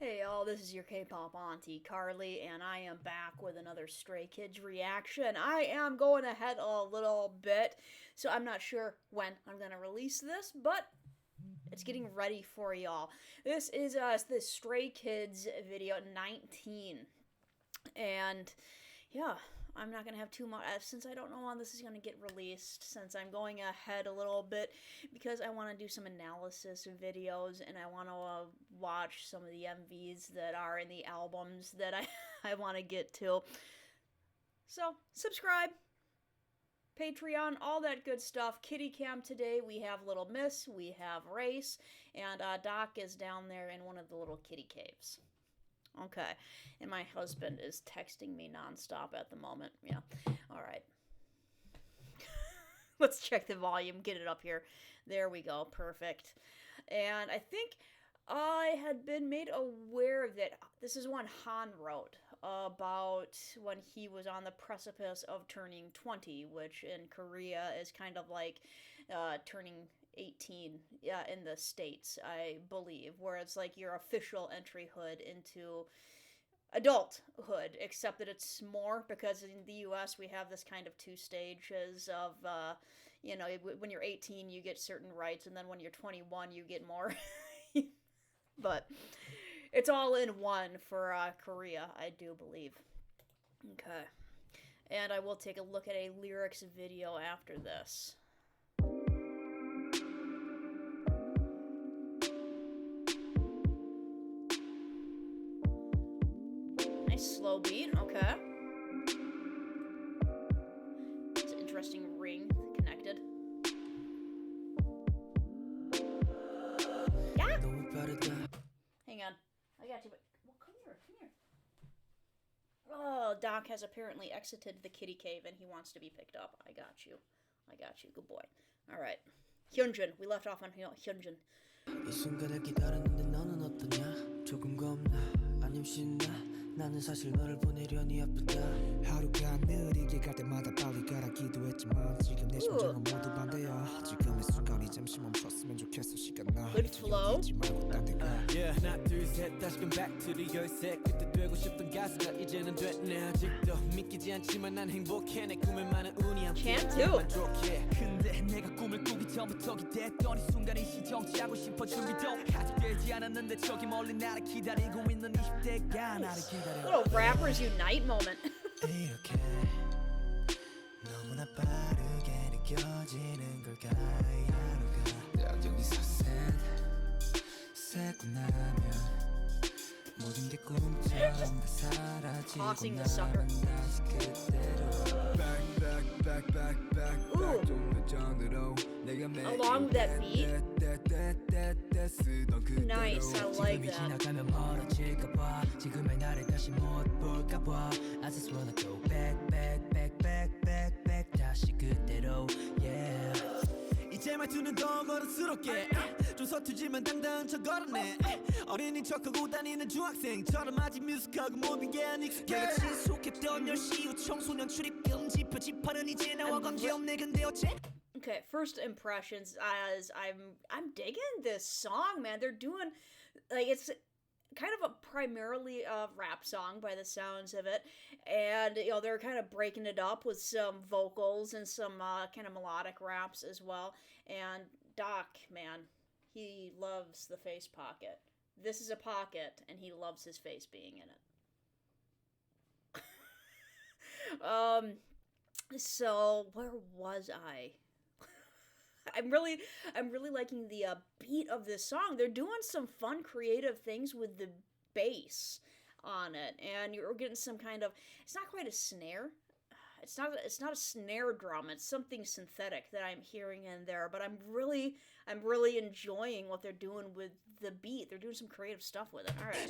Hey y'all, this is your K-pop auntie Carly, and I am back with another Stray Kids reaction. I am going ahead a little bit, so I'm not sure when I'm gonna release this, but it's getting ready for y'all. This is this Stray Kids video 19, and yeah, I'm not gonna have too much since I don't know when this is gonna get released. Since I'm going ahead a little bit because I want to do some analysis videos and I want to watch some of the MVs that are in the albums that I want to get to. So subscribe, Patreon, all that good stuff. Kitty Cam today. We have Little Miss, we have Race, and Doc is down there in one of the little kitty caves. Okay, and my husband is texting me nonstop at the moment. Yeah, all right. Let's check the volume, get it up here. There we go, perfect. And I think I had been made aware that this is one Han wrote about when he was on the precipice of turning 20, which in Korea is kind of like turning 18 in the States, I believe, where it's like your official entryhood into adulthood, except that it's more because in the US we have this kind of two stages of, when you're 18 you get certain rights, and then when you're 21 you get more. But it's all in one for Korea, I do believe. Okay. And I will take a look at a lyrics video after this. Nice slow beat, okay. It's an interesting ring connected. Yeah. Hang on. I got you, but well, come here. Oh, Doc has apparently exited the kitty cave and he wants to be picked up. I got you. Good boy. All right. Hyunjin. We left off on Hyunjin. 이 순간을 기다렸는데 너는 어떠냐? 조금 겁나 아님 신나 나는 사실 너를 보내려니 아프다 하루가 느리게 갈 때마다 빨리 가라 기도했지만 지금 내 심정은 모두 반대야 지금 이 순간이 잠시 멈췄으면 좋겠어 시간 나 Good flow Yeah 하나 둘셋 다시금 back to the 열쇠 그때 되고 싶던 가수가 이제는 됐네 아직도 믿기지 않지만 난 행복해 내 꿈에 많은 운이 함께 만족해 근데 내가 꿈을 꾸기 전부터 기대했던 이 순간이 시정치하고 싶어 준비도 아직 되지 않았는데 저기 멀리 나를 기다리고 있는 20대가 나를 기다려 Little rappers unite moment. 이렇게 너무나 빠르게 느껴지는 걸까 이 하루가 딱 여기서 새고 나면 모든 게 꿈처럼 다 사라지고 나는 다시 그대로 Along that beat. Nice, I like that. I just wanna go back 다시 그대로 yeah 이제 말투는 더 어른스럽게 좀 서투지만 당당한 척 걸었네 어린인 척하고 다니는 중학생처럼 아직 뮤직하고 모든 게 안 익숙해 내가 지속했던 10시 이후 청소년 출입금 지표 지파는 이제 나와 관계없네 근데 어째 Okay, first impressions as I'm digging this song, man. They're doing like it's kind of a primarily a rap song by the sounds of it, and they're kind of breaking it up with some vocals and some kind of melodic raps as well. And Doc, man, he loves the face pocket. This is a pocket and he loves his face being in it. So where was I? I'm really liking the beat of this song. They're doing some fun, creative things with the bass on it, and you're getting some kind of. It's not quite a snare. It's not a snare drum. It's something synthetic that I'm hearing in there. But I'm really enjoying what they're doing with the beat. They're doing some creative stuff with it. All right.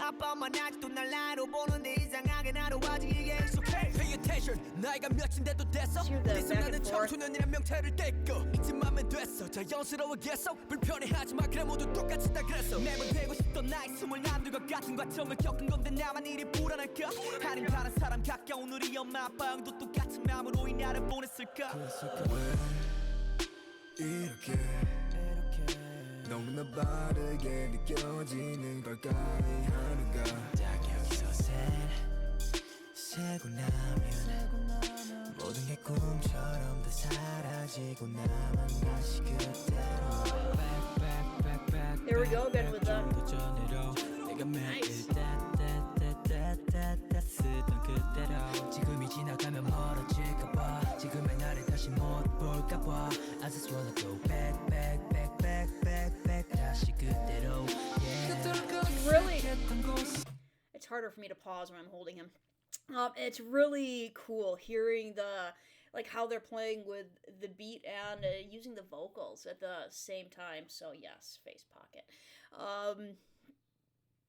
Pay attention 나이가 몇인데도 됐어 나는 청소년이란 명태를 떼고 이쯤하면 됐어 자연스러워겠어 불편해하지마 그래 모두 똑같이 다 그랬어 매번 되고 싶던 나이 스물 남들과 같은 과정을 겪은 건데 나만 이리 불안할까 아님 다른 사람 가까운 우리 엄마 아빠 형도 똑같은 마음으로 이 나를 보냈을까 왜 이렇게 너무나 빠르게 느껴지는 걸까 이 하루가 딱 여기서 새고 나면 모든 게 꿈처럼 다 사라지고 나만 다시 그대로 There we go again with that. Nice. 지금이 지나가면 멀어질까봐 지금의 나를 다시 못 볼까봐 I just wanna go back back back back back back 다시 그대로 Really, it's harder for me to pause when I'm holding him. It's really cool hearing like how they're playing with the beat and using the vocals at the same time. So yes, Face Pocket.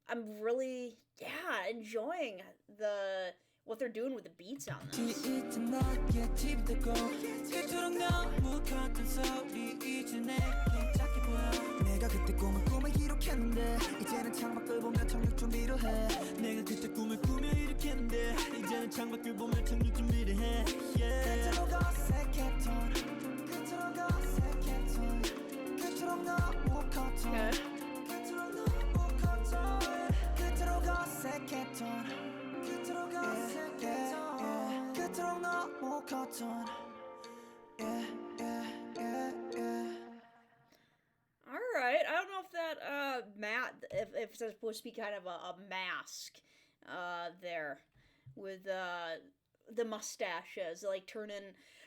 I'm really enjoying what they're doing with the beats on this. 내가 그때 꿈을 기록했는데 이제는 창밖을 보며 착륙 준비를 해 내가 그때 꿈을 꾸며 일으켰는데 이제는 창밖을 보며 착륙 준비를 해 끝으로 어색했던 끝으로 어색했던 끝으로 너무 컸던 끝으로 너무 컸던 끝으로 어색했던 끝으로 어색했던 끝으로 너무 컸던 Alright, I don't know if that, if it's supposed to be kind of a mask, there, with, the mustaches, like,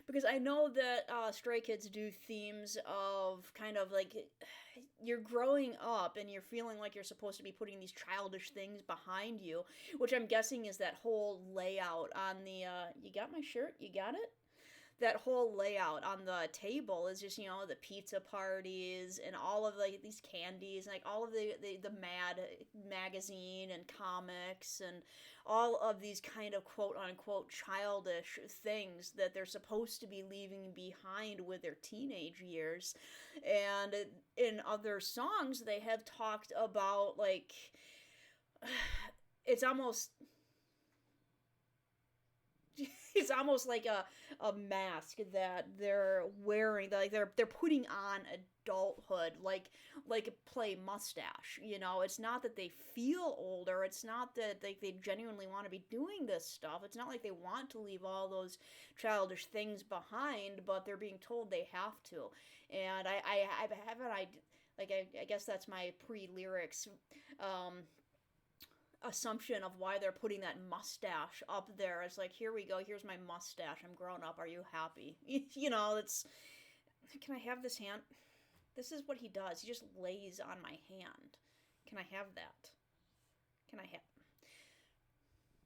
because I know that, Stray Kids do themes of kind of, like, you're growing up and you're feeling like you're supposed to be putting these childish things behind you, which I'm guessing is that whole layout on the, you got my shirt? You got it? That whole layout on the table is just, the pizza parties and all of like these candies and like all of the Mad magazine and comics and all of these kind of quote unquote childish things that they're supposed to be leaving behind with their teenage years. And in other songs, they have talked about like, it's almost like a mask that they're wearing, like they're putting on adulthood, like play mustache. It's not that they feel older. It's not that they genuinely want to be doing this stuff. It's not like they want to leave all those childish things behind, but they're being told they have to. And I guess that's my pre-lyrics assumption of why they're putting that mustache up there. It's like, here we go, here's my mustache, I'm grown up, are you happy? It's, can I have this hand? This is what he does, he just lays on my hand. Can I have that? Can I have...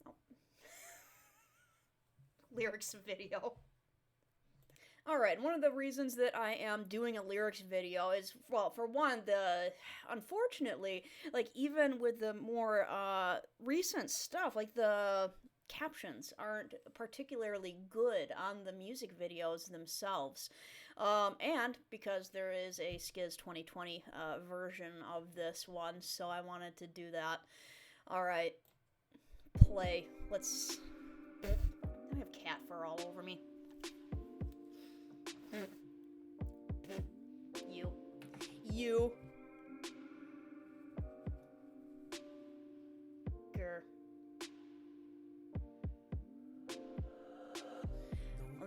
Oh. Lyrics video. Alright, one of the reasons that I am doing a lyrics video is, well, for one, unfortunately, like, even with the more, recent stuff, like, the captions aren't particularly good on the music videos themselves. And because there is a Skiz 2020, version of this one, so I wanted to do that. Alright, play. Let's... I have cat fur all over me. You. Grr.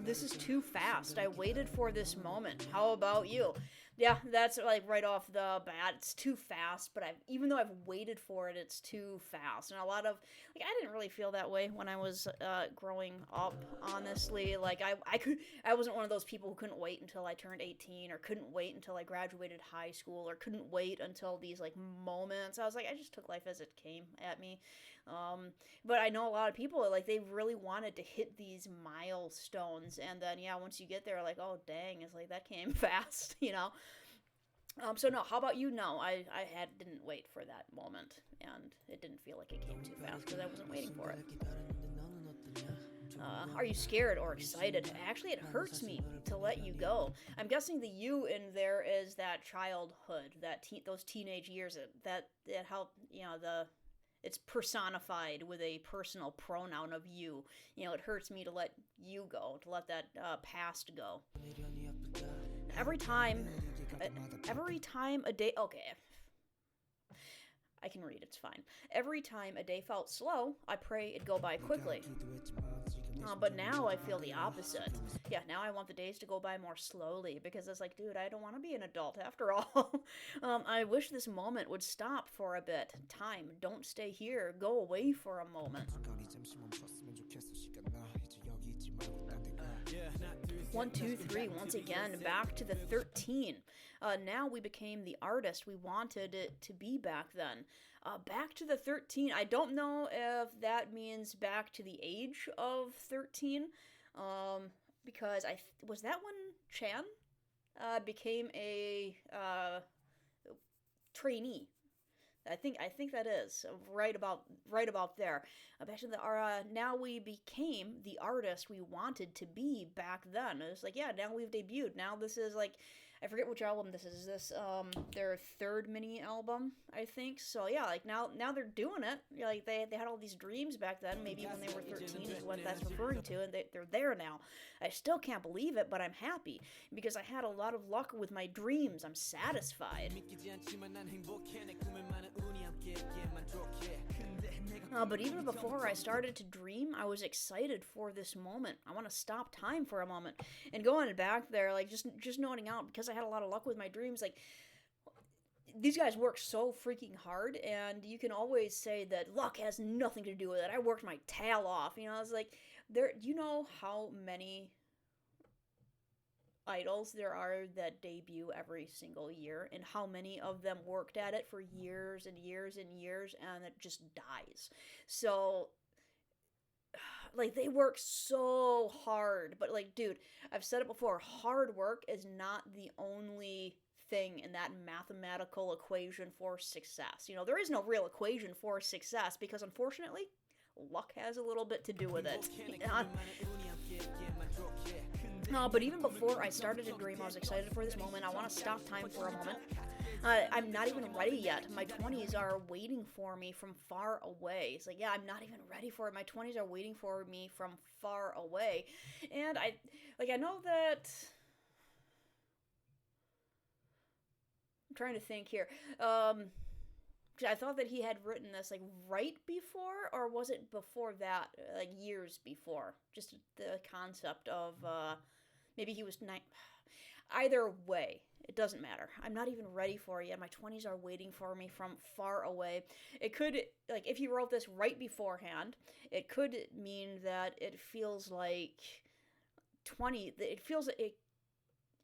This is too fast. I waited for this moment. How about you? Yeah, that's like right off the bat. It's too fast, but even though I've waited for it, it's too fast. And a lot of, like, I didn't really feel that way when I was growing up, honestly. Like, I wasn't one of those people who couldn't wait until I turned 18 or couldn't wait until I graduated high school or couldn't wait until these, like, moments. I was like, I just took life as it came at me. But I know a lot of people, like, they really wanted to hit these milestones, and then, yeah, once you get there, like, oh, dang, it's like, that came fast, So no, how about you? No, I didn't wait for that moment, and it didn't feel like it came too fast, because I wasn't waiting for it. Are you scared or excited? Actually, it hurts me to let you go. I'm guessing the you in there is that childhood, those teenage years, that help, it's personified with a personal pronoun of you. It hurts me to let you go, to let that past go. Every time Every time a day... Okay. I can read, it's fine. Every time a day felt slow, I pray it'd go by quickly. But now I feel the opposite. Yeah, now I want the days to go by more slowly, because it's like, dude, I don't want to be an adult after all. I wish this moment would stop for a bit. Time, don't stay here. Go away for a moment. 1, 2, 3, once again, back to the 13. Now we became the artist we wanted it to be back then. Back to the 13. I don't know if that means back to the age of 13, because was that when Chan became a trainee. I think that is right about there. Now we became the artist we wanted to be back then. It's like, yeah, now we've debuted. Now this is like, I forget which album this is. Is this their third mini album, I think? So yeah, like now they're doing it. Like they had all these dreams back then. Maybe when they were 13 is what that's referring to, and they're there now. I still can't believe it, but I'm happy because I had a lot of luck with my dreams. I'm satisfied. But even before I started to dream, I was excited for this moment. I want to stop time for a moment. And going back there, like, just noting out, because I had a lot of luck with my dreams, like, these guys work so freaking hard, and you can always say that luck has nothing to do with it. I worked my tail off, you know. It's like, you know how many idols there are that debut every single year, and how many of them worked at it for years and years and years, and it just dies. So, like, they work so hard, but, like, dude, I've said it before, hard work is not the only thing in that mathematical equation for success. You know, there is no real equation for success, because unfortunately, luck has a little bit to do with it. But even before I started to dream, I was excited for this moment. I want to stop time for a moment. I'm not even ready yet. My 20s are waiting for me from far away. It's like, yeah, I'm not even ready for it. My 20s are waiting for me from far away. And I know that... I'm trying to think here. I thought that he had written this, like, right before, or was it before that, like, years before? Just the concept of, maybe he was either way, it doesn't matter. I'm not even ready for it yet. My 20s are waiting for me from far away. It could, like, if he wrote this right beforehand, it could mean that it feels like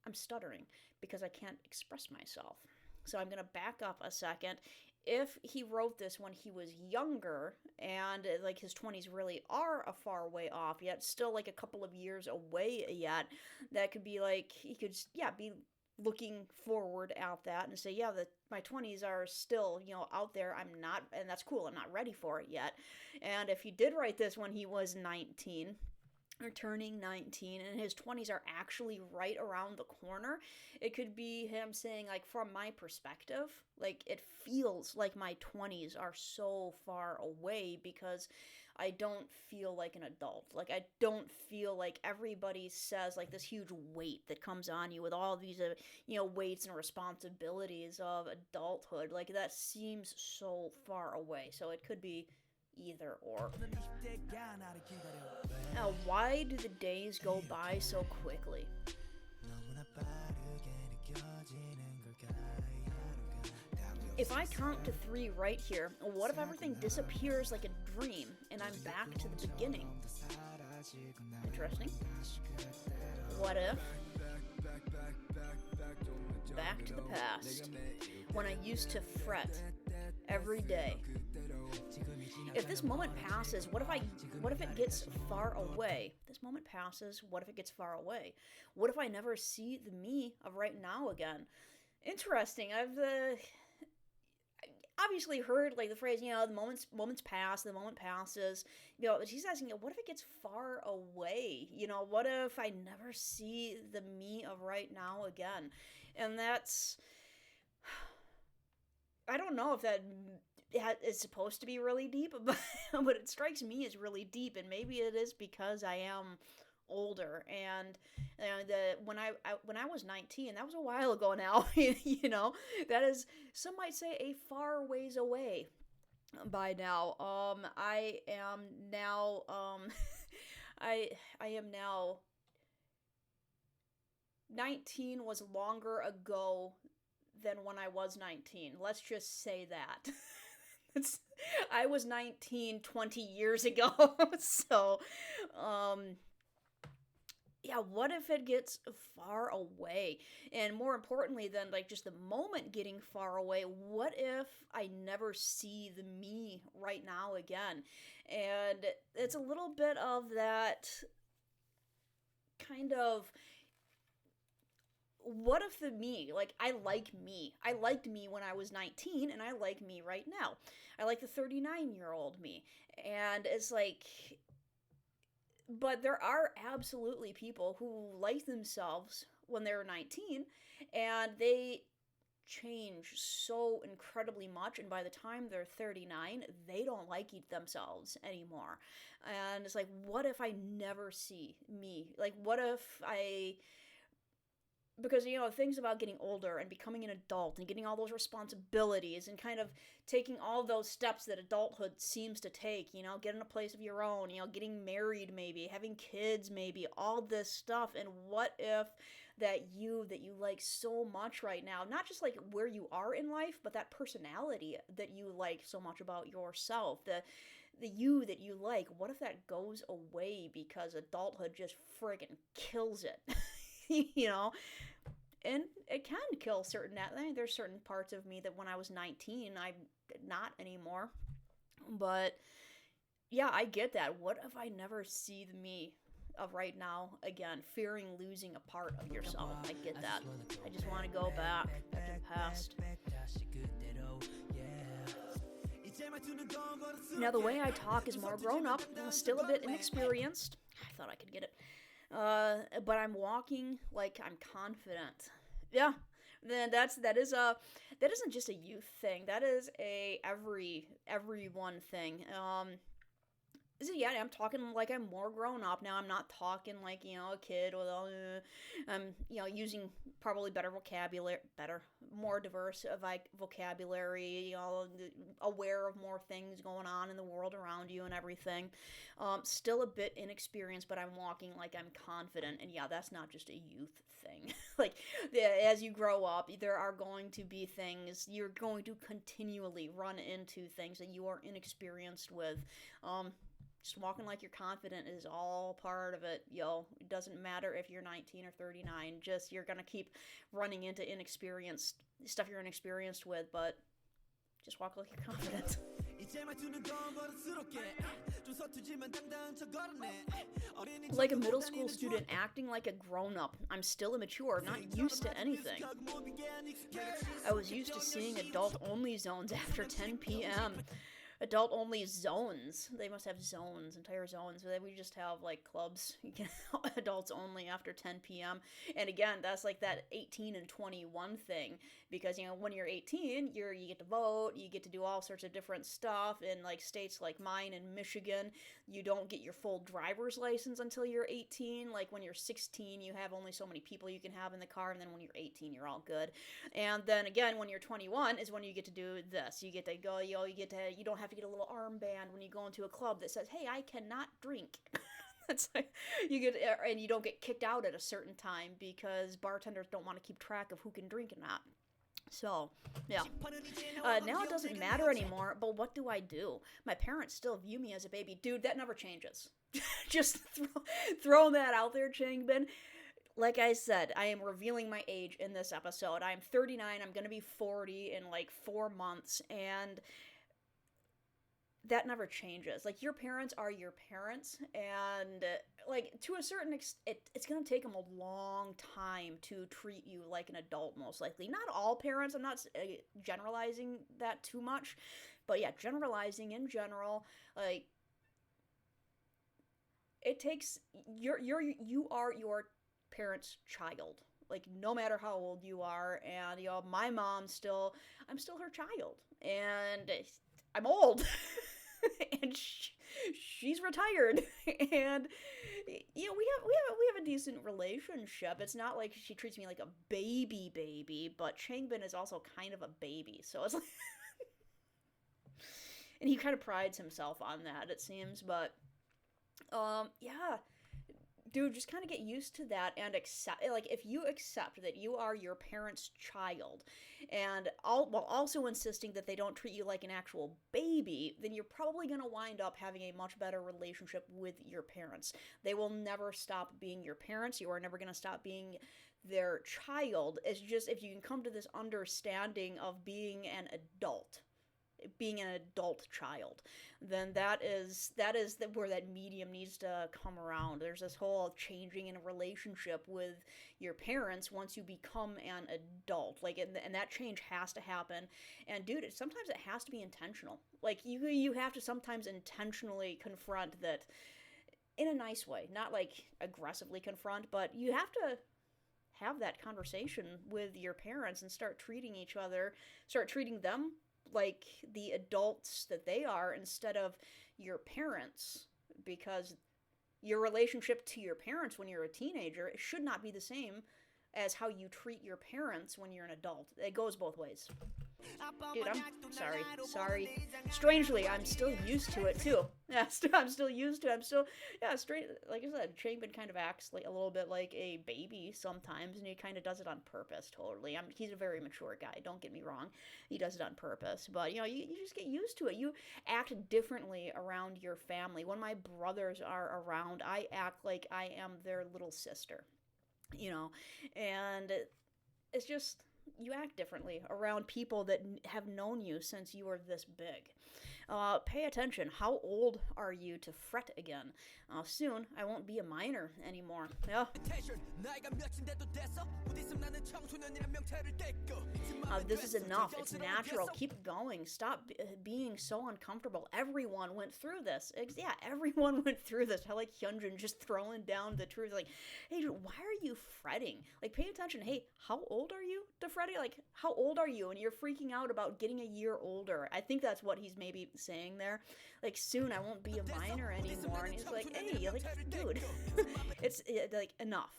I'm stuttering because I can't express myself. So I'm going to back up a second. If he wrote this when he was younger, and like his 20s really are a far way off yet, still like a couple of years away yet, that could be like, he could, yeah, be looking forward at that and say, yeah, my 20s are still, you know, out there. I'm not, and that's cool. I'm not ready for it yet. And if he did write this when he was 19, or turning 19, and his 20s are actually right around the corner, it could be him saying, like, from my perspective, like, it feels like my 20s are so far away because I don't feel like an adult. Like, I don't feel like everybody says, like, this huge weight that comes on you with all these, you know, weights and responsibilities of adulthood. Like, that seems so far away. So it could be either or. Now, why do the days go by so quickly? If I count to 3 right here, what if everything disappears like a dream and I'm back to the beginning? Interesting. What if back to the past, when I used to fret every day? If this moment passes, what if it gets far away? This moment passes, what if it gets far away? What if I never see the me of right now again? Interesting. I've obviously heard, like, the phrase, you know, the moments pass, the moment passes. You know, she's asking, what if it gets far away? You know, what if I never see the me of right now again? And that's, I don't know if that is supposed to be really deep, but it strikes me as really deep, and maybe it is because I am older. And when I was 19, that was a while ago now. That is, some might say, a far ways away by now. I am now I am now 19 was longer ago than when I was 19. Let's just say that. I was 19 20 years ago. So, yeah, what if it gets far away? And more importantly than like just the moment getting far away, what if I never see the me right now again? And it's a little bit of that kind of, what if the me, like, I liked me when I was 19, and I like me right now. I like the 39-year-old me. And it's like, but there are absolutely people who like themselves when they're 19, and they change so incredibly much, and by the time they're 39, they don't like themselves anymore. And it's like, what if I never see me? Like, what if because, things about getting older and becoming an adult and getting all those responsibilities and kind of taking all those steps that adulthood seems to take, getting a place of your own, getting married maybe, having kids maybe, all this stuff. And what if that you like so much right now, not just like where you are in life, but that personality that you like so much about yourself, the you that you like, what if that goes away because adulthood just friggin' kills it? And it can kill certain, there's certain parts of me that when I was 19, I'm not anymore. But yeah, I get that. What if I never see the me of right now again, fearing losing a part of yourself? I get that. I just want to go back to the past. Now, the way I talk is more grown up, still a bit inexperienced. I thought I could get it. But I'm walking like I'm confident. Yeah, then that isn't just a youth thing. That is a everyone thing. So yeah, I'm talking like I'm more grown up now. I'm not talking like, a kid with all, I'm, using probably better vocabulary, more diverse vocabulary, aware of more things going on in the world around you and everything. Still a bit inexperienced, but I'm walking like I'm confident. And yeah, that's not just a youth thing. Like, as you grow up, there are going to be things, you're going to continually run into things that you are inexperienced with. Just walking like you're confident is all part of it, It doesn't matter if you're 19 or 39. Just, you're gonna keep running into stuff you're inexperienced with, but just walk like you're confident. Like a middle school student acting like a grown-up. I'm still immature, not used to anything. I was used to seeing adult-only zones after 10 p.m. Adult-only zones. They must have zones, entire zones. We just have, like, clubs. You can adults only after 10 p.m. And again, that's like that 18 and 21 thing. Because, when you're 18, you get to vote, you get to do all sorts of different stuff. In, like, states like mine in Michigan, you don't get your full driver's license until you're 18. Like, when you're 16, you have only so many people you can have in the car. And then when you're 18, you're all good. And then, again, when you're 21 is when you get to do this. You get to go, you don't have to get a little armband when you go into a club that says, hey, I cannot drink. That's like, and you don't get kicked out at a certain time because bartenders don't want to keep track of who can drink and not. So, yeah. Now it doesn't matter anymore, but what do I do? My parents still view me as a baby. Dude, that never changes. Just throwing that out there, Changbin. Like I said, I am revealing my age in this episode. I'm 39. I'm going to be 40 in like 4 months, and that never changes. Like, your parents are your parents, and like, to a certain extent, it's gonna take them a long time to treat you like an adult, most likely. Not all parents, I'm not generalizing that too much, but yeah, generalizing in general, like, it takes, you are your parents' child. Like, no matter how old you are, and, my mom I'm still her child, and I'm old. And she's retired, and you know we have a decent relationship. It's not like she treats me like a baby, but Changbin is also kind of a baby, so it's like, and he kind of prides himself on that, it seems. But yeah, dude, just kind of get used to that and accept, like, if you accept that you are your parents' child, and while also insisting that they don't treat you like an actual baby, then you're probably going to wind up having a much better relationship with your parents. They will never stop being your parents. You are never going to stop being their child. It's just, if you can come to this understanding of being an adult child, then that is where that medium needs to come around. There's this whole changing in a relationship with your parents once you become an adult, like, and that change has to happen. And dude, sometimes it has to be intentional. Like, you have to sometimes intentionally confront that in a nice way, not like aggressively confront, but you have to have that conversation with your parents and start treating them like the adults that they are instead of your parents, because your relationship to your parents when you're a teenager, it should not be the same as how you treat your parents when you're an adult. It goes both ways. Dude, I'm sorry. Strangely, I'm still used to it too. Yeah, I'm still used to it. Straight, like I said, Changbin kind of acts like a little bit like a baby sometimes, and he kind of does it on purpose, totally. He's a very mature guy, don't get me wrong. He does it on purpose, but, you know, you just get used to it. You act differently around your family. When my brothers are around, I act like I am their little sister, you know, and it's just, you act differently around people that have known you since you were this big. Pay attention. How old are you to fret again? Soon, I won't be a minor anymore. Yeah. This is enough. It's natural. Keep going. Stop being so uncomfortable. Everyone went through this. Yeah, everyone went through this. I like Hyunjin just throwing down the truth. Like, hey, dude, why are you fretting? Like, pay attention. Hey, how old are you to fretting? Like, how old are you? And you're freaking out about getting a year older. I think that's what he's maybe saying there. Like, soon I won't be a minor anymore. And he's like, hey, like, dude, it's like, enough.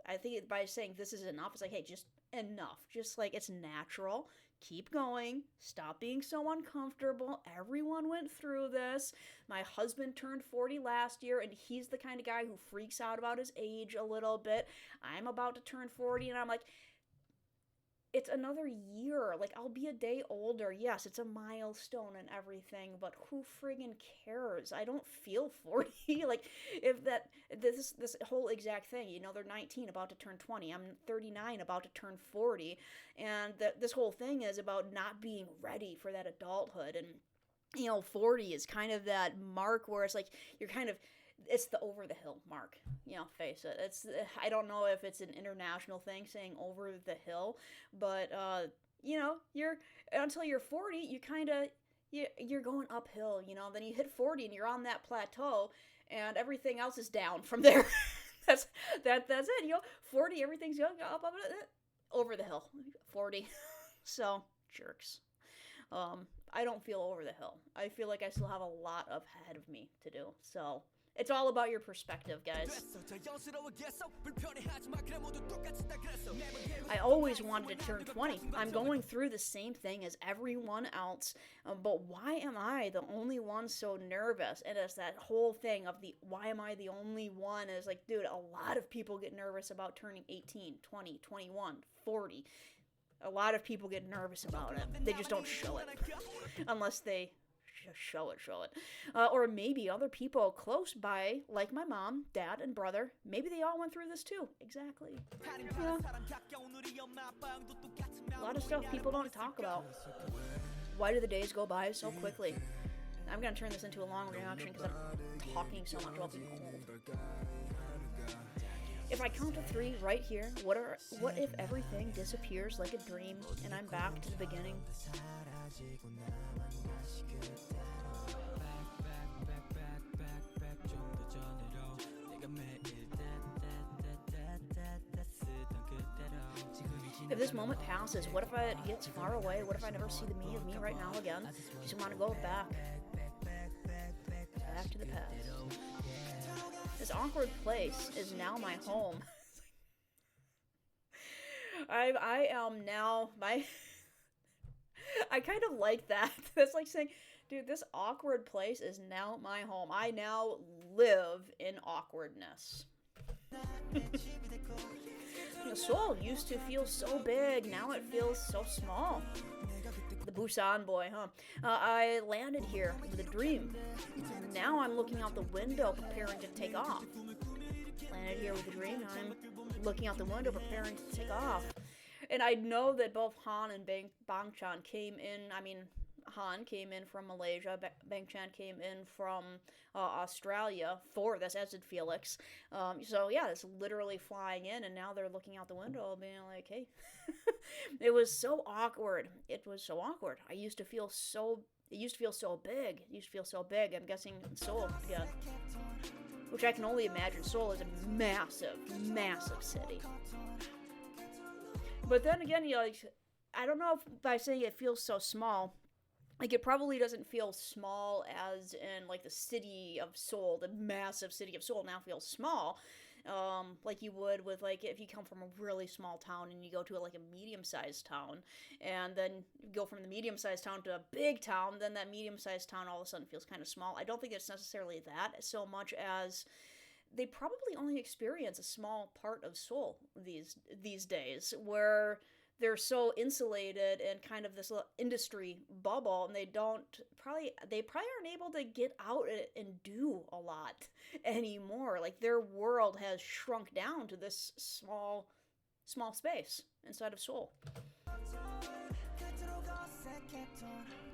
I think by saying this is enough, it's like, hey, just enough. Just like, it's natural. Keep going. Stop being so uncomfortable. Everyone went through this. My husband turned 40 last year, and he's the kind of guy who freaks out about his age a little bit. I'm about to turn 40, and I'm like, it's another year. Like, I'll be a day older. Yes, it's a milestone and everything, but who friggin' cares? I don't feel 40. Like, if this whole exact thing, you know, they're 19, about to turn 20. I'm 39, about to turn 40. And this whole thing is about not being ready for that adulthood. And, you know, 40 is kind of that mark where it's like, it's the over the hill mark, you know, face it. I don't know if it's an international thing saying over the hill, but, you know, until you're 40, you're going uphill, you know, then you hit 40 and you're on that plateau and everything else is down from there. That's it, you know, 40, everything's going up, over the hill, 40. So, jerks. I don't feel over the hill. I feel like I still have a lot ahead of me to do, so it's all about your perspective, guys. I always wanted to turn 20. I'm going through the same thing as everyone else, but why am I the only one so nervous? And it's that whole thing of why am I the only one? Is like, dude, a lot of people get nervous about turning 18, 20, 21, 40. A lot of people get nervous about it. They just don't show it. Unless they show it. Or maybe other people close by, like my mom, dad, and brother, maybe they all went through this too. Exactly. Yeah. A lot of stuff people don't talk about. Why do the days go by so quickly? I'm going to turn this into a long reaction because I'm talking so much about being old. If I count to 3 right here, what if everything disappears like a dream and I'm back to the beginning? If this moment passes, what if it gets far away? What if I never see the me of me right now again? Just want to go back to the past. awkward place is now my home. I am now my I kind of like that. That's like saying, dude, this awkward place is now my home. I now live in awkwardness. Seoul used to feel so big, now it feels so small. The Busan boy, huh? I landed here with a dream. Now I'm looking out the window preparing to take off. Landed here with a dream, I'm looking out the window preparing to take off. And I know that both Han and Bangchan came in, Han came in from Malaysia, Bangchan came in from Australia for this, as did Felix. So yeah, it's literally flying in, and now they're looking out the window being like, hey. It was so awkward. It was so awkward. It used to feel so big. I'm guessing Seoul again. Which I can only imagine. Seoul is a massive, massive city. But then again, I don't know if by saying it feels so small, it probably doesn't feel small as in, the city of Seoul, the massive city of Seoul now feels small, like you would with, if you come from a really small town and you go to, a medium-sized town, and then you go from the medium-sized town to a big town, then that medium-sized town all of a sudden feels kind of small. I don't think it's necessarily that so much as they probably only experience a small part of Seoul these days, where they're so insulated in kind of this little industry bubble, and they probably aren't able to get out and do a lot anymore. Their world has shrunk down to this small space inside of Seoul.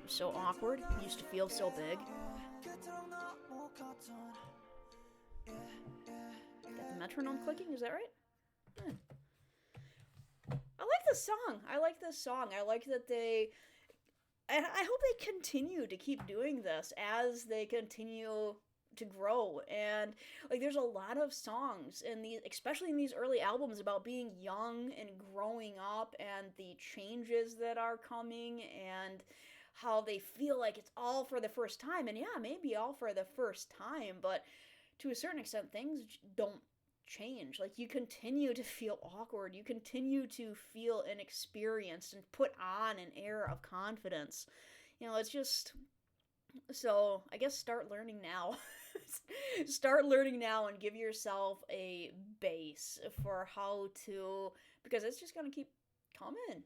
So awkward, used to feel so big. Got the metronome clicking, is that right? Yeah. I like this song. I like that I hope they continue to keep doing this as they continue to grow. And there's a lot of songs especially in these early albums, about being young and growing up and the changes that are coming and how they feel like it's all for the first time. And yeah, maybe all for the first time, but to a certain extent, things don't change. You continue to feel awkward. You continue to feel inexperienced and put on an air of confidence. It's just... So, I guess start learning now. Start learning now and give yourself a base for how to... Because it's just going to keep coming.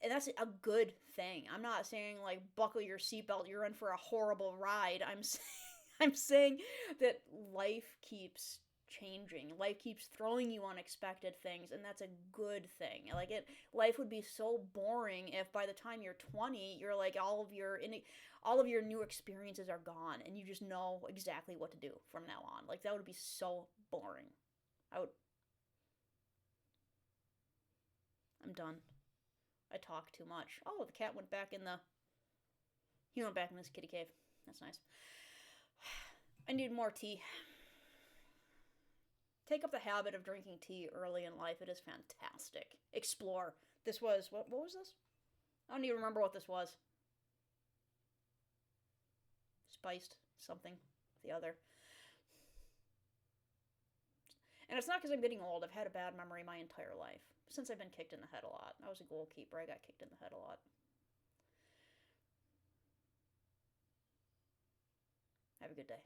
And that's a good thing. I'm not saying, buckle your seatbelt, you're in for a horrible ride. I'm saying that life keeps changing. Life keeps throwing you unexpected things, and that's a good thing. Life would be so boring if by the time you're 20, you're all of your new experiences are gone, and you just know exactly what to do from now on. That would be so boring. I'm done. I talk too much. Oh, the cat went back in this kitty cave. That's nice. I need more tea. Take up the habit of drinking tea early in life. It is fantastic. Explore. This was... What was this? I don't even remember what this was. Spiced something. The other. And it's not because I'm getting old. I've had a bad memory my entire life. Since I've been kicked in the head a lot. I was a goalkeeper. I got kicked in the head a lot. Have a good day.